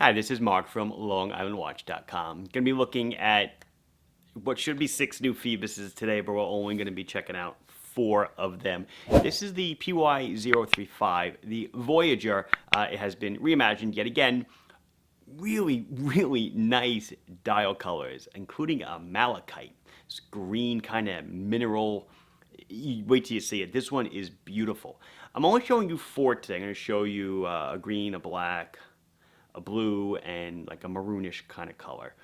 Hi, this is Mark from LongIslandWatch.com. Going to be looking at what should be 6 new Phoeboses today, but we're only going to be checking out 4 of them. This is the PY035, the Voyager. It has been reimagined yet again. Really, really nice dial colors, including a malachite. This green kind of mineral. Wait till you see it. This one is beautiful. I'm only showing you 4 today. I'm going to show you a green, a black, a blue, and like a maroonish kind of color.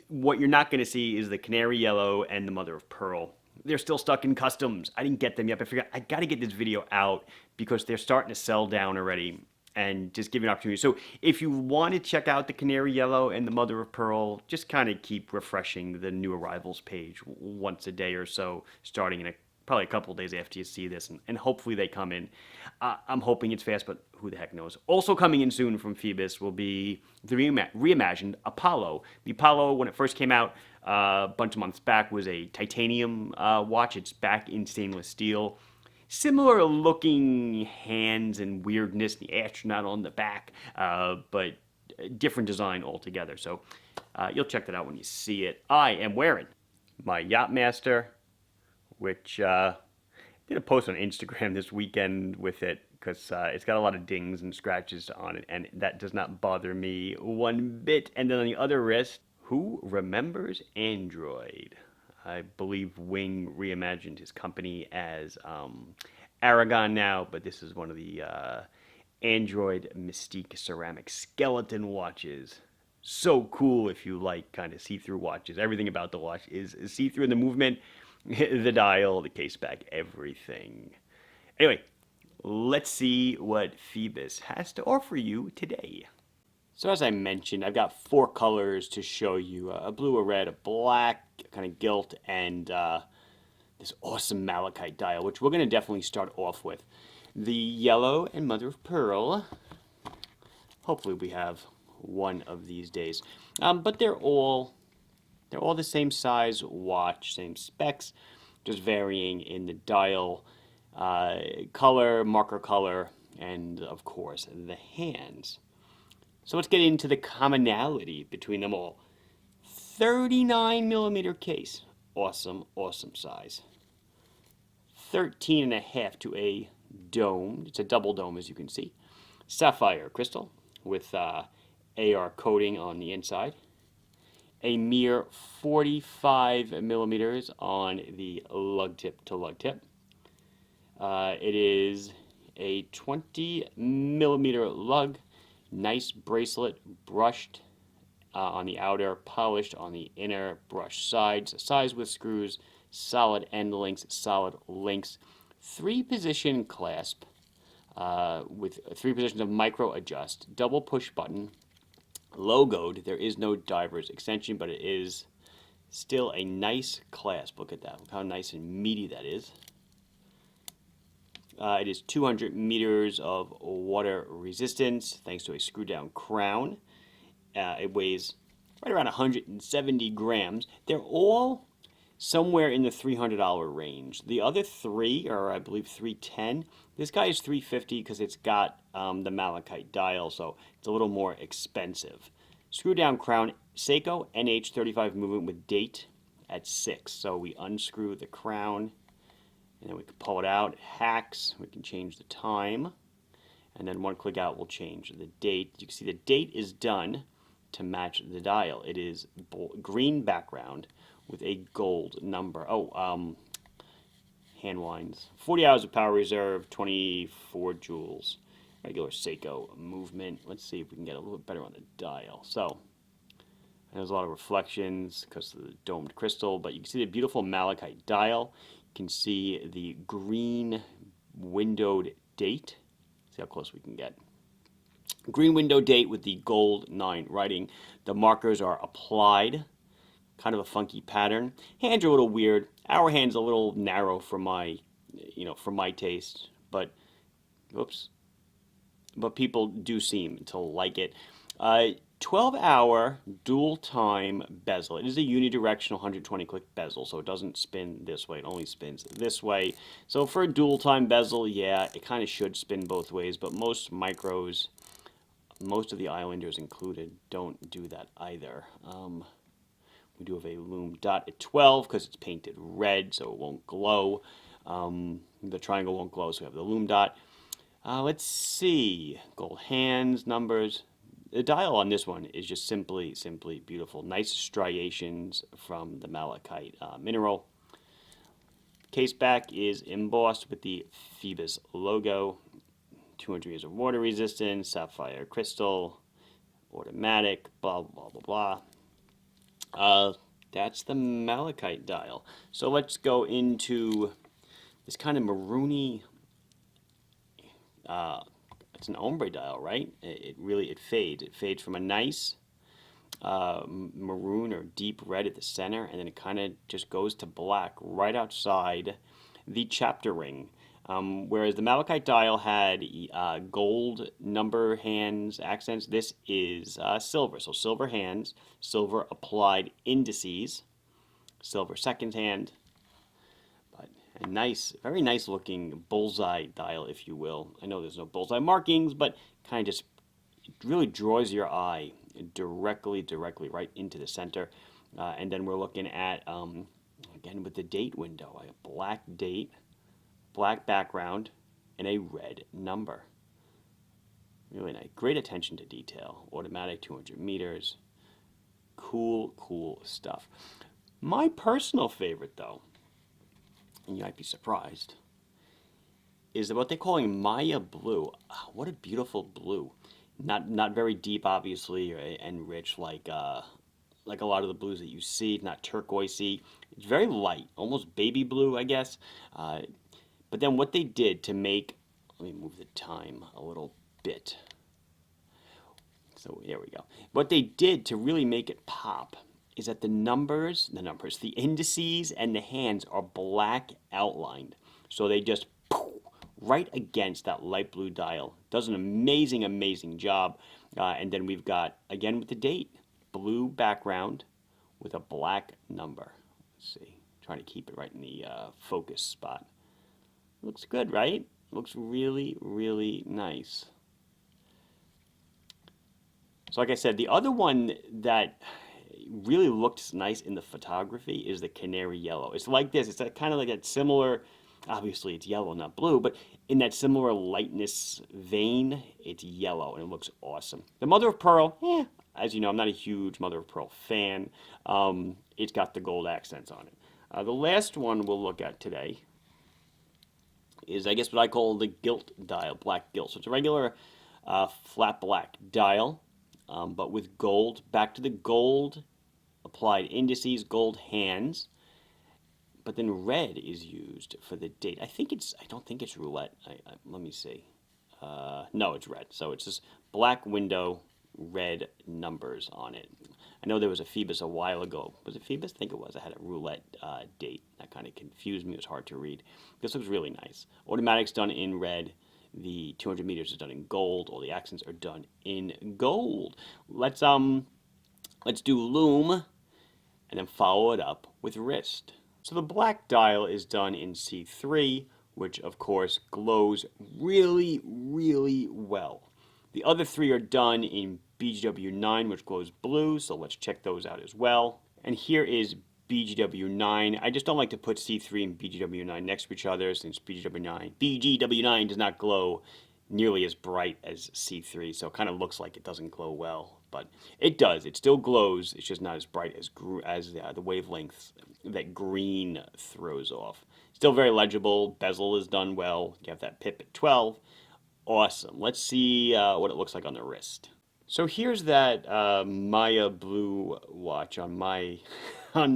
What you're not going to see is the Canary Yellow and the Mother of Pearl. They're still stuck in customs. I didn't get them yet, but I figured I got to get this video out because they're starting to sell down already and just give you an opportunity. So if you want to check out the Canary Yellow and the Mother of Pearl, just kind of keep refreshing the new arrivals page once a day or so, starting in probably a couple of days after you see this, and hopefully they come in. I'm hoping it's fast, but who the heck knows. Also coming in soon from Phoebos will be the reimagined Apollo. The Apollo, when it first came out a bunch of months back, was a titanium watch. It's back in stainless steel. Similar looking hands and weirdness, the astronaut on the back, but different design altogether. So you'll check that out when you see it. I am wearing my Yachtmaster, which did a post on Instagram this weekend with it because it's got a lot of dings and scratches on it, and that does not bother me one bit. And then on the other wrist, who remembers Android? I believe Wing reimagined his company as Aragon now, but this is one of the Android Mystique ceramic skeleton watches. So cool if you like kind of see-through watches. Everything about the watch is see-through in the movement. The dial, the case back, everything. Anyway, let's see what Phoebos has to offer you today. So as I mentioned, I've got 4 colors to show you. A blue, a red, a black, kind of gilt, and this awesome malachite dial, which we're going to definitely start off with. The yellow and Mother of Pearl. Hopefully we have one of these days. But they're all the same size watch, same specs, just varying in the dial color, marker color, and of course the hands. So let's get into the commonality between them all. 39mm case, awesome, awesome size. 13.5 to a dome. It's a double dome, as you can see. Sapphire crystal with AR coating on the inside. A mere 45mm on the lug tip to lug tip. It is a 20mm lug, nice bracelet, brushed on the outer, polished on the inner, brushed sides, size with screws, solid end links, solid links, 3-position clasp with 3 positions of micro adjust, double push button, logoed. There is no diver's extension, but it is still a nice clasp. Look at that. Look how nice and meaty that is. It is 200 meters of water resistance thanks to a screw down crown. It weighs right around 170 grams. They're all somewhere in the $300 range. The other 3 are, I believe, $310. This guy is $350 because it's got the malachite dial, so it's a little more expensive. Screw down crown, Seiko NH35 movement with date at 6. So we unscrew the crown, and then we can pull it out. It hacks. We can change the time, and then one click out will change the date. You can see the date is done to match the dial. It is green background with a gold number. Hand winds. 40 hours of power reserve, 24 joules. Regular Seiko movement. Let's see if we can get a little bit better on the dial. So, there's a lot of reflections because of the domed crystal, but you can see the beautiful malachite dial. You can see the green windowed date. See how close we can get. Green window date with the gold 9 writing. The markers are applied. Kind of a funky pattern. Hands are a little weird. Our hand's a little narrow for my, for my taste. But, whoops. But people do seem to like it. 12-hour dual time bezel. It is a unidirectional 120 click bezel, so it doesn't spin this way. It only spins this way. So for a dual time bezel, yeah, it kind of should spin both ways. But most micros most of the Islanders included don't do that either. We do have a lume dot at 12 because it's painted red, so it won't glow. The triangle won't glow, so we have the lume dot. Let's see. Gold hands, numbers. The dial on this one is just simply beautiful. Nice striations from the malachite mineral. Case back is embossed with the Phoibos logo. 200 years of water resistance, sapphire crystal, automatic, blah, blah, blah, blah. That's the malachite dial. So let's go into this kind of maroony, it's an ombre dial, right? It fades. It fades from a nice maroon or deep red at the center, and then it kind of just goes to black right outside the chapter ring. Whereas the malachite dial had gold number hands accents, this is silver. So silver hands, silver applied indices, silver second hand, but a nice, very nice looking bullseye dial, if you will. I know there's no bullseye markings, but kind of just it really draws your eye directly right into the center. And then we're looking at, again, with the date window, a black date, black background, and a red number. Really nice. Great attention to detail. Automatic 200 meters. Cool stuff. My personal favorite, though, and you might be surprised, is what they're calling Maya blue. What a beautiful blue. Not very deep, obviously, and rich like a lot of the blues that you see. Not turquoisey. It's very light, almost baby blue, I guess. But then what they did to make, let me move the time a little bit. So there we go. What they did to really make it pop is that the indices and the hands are black outlined. So they just right against that light blue dial. Does an amazing job. And then we've got, again with the date, blue background with a black number. Let's see, trying to keep it right in the focus spot. Looks good, right? Looks really nice. So like I said, the other one that really looks nice in the photography is the Canary Yellow. It's like this. It's kind of like that similar, obviously it's yellow, not blue, but in that similar lightness vein, it's yellow, and it looks awesome. The Mother of Pearl, as you know, I'm not a huge Mother of Pearl fan. It's got the gold accents on it. The last one we'll look at today is, I guess, what I call the gilt dial, black gilt. So it's a regular flat black dial, but with gold. Back to the gold applied indices, gold hands. But then red is used for the date. I don't think it's roulette. Let me see. No, it's red. So it's this black window, red numbers on it. I know there was a Phoibos a while ago. Was it Phoibos? I think it was. I had a roulette date. That kind of confused me. It was hard to read. This looks really nice. Automatic's done in red. The 200 meters is done in gold. All the accents are done in gold. Let's do lume and then follow it up with wrist. So the black dial is done in C3, which of course glows really well. The other three are done in BGW9, which glows blue, so let's check those out as well. And here is BGW9. I just don't like to put C3 and BGW9 next to each other, since BGW9 does not glow nearly as bright as C3, so it kind of looks like it doesn't glow well, but it does. It still glows. It's just not as bright as the wavelengths that green throws off. Still very legible. Bezel is done well. You have that pip at 12. Awesome. Let's see what it looks like on the wrist. So here's that Maya blue watch on Maya 6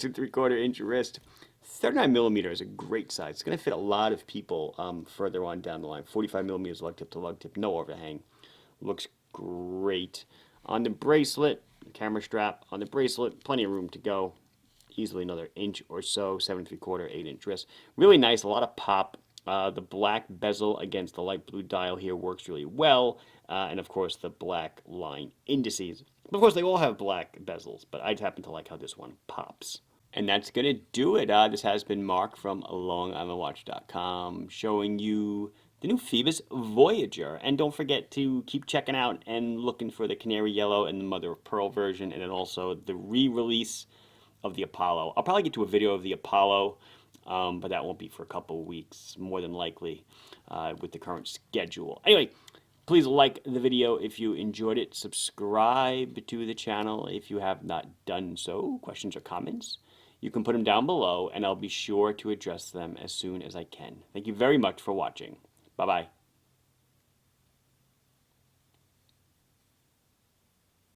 3/4 inch wrist. 39 millimeter is a great size. It's going to fit a lot of people further on down the line. 45 millimeters lug tip to lug tip, no overhang. Looks great. On the bracelet, camera strap on the bracelet, plenty of room to go. Easily another inch or so, 7 3/4, 8 inch wrist. Really nice, a lot of pop. The black bezel against the light blue dial here works really well. And of course the black line indices. Of course they all have black bezels, but I happen to like how this one pops. And that's going to do it. This has been Mark from LongislandWatch.com showing you the new Phoibos Voyager. And don't forget to keep checking out and looking for the Canary Yellow and the Mother of Pearl version, and then also the re-release of the Apollo. I'll probably get to a video of the Apollo, but that won't be for a couple of weeks, more than likely, with the current schedule. Anyway, please like the video if you enjoyed it. Subscribe to the channel if you have not done so. Questions or comments, you can put them down below, and I'll be sure to address them as soon as I can. Thank you very much for watching. Bye-bye.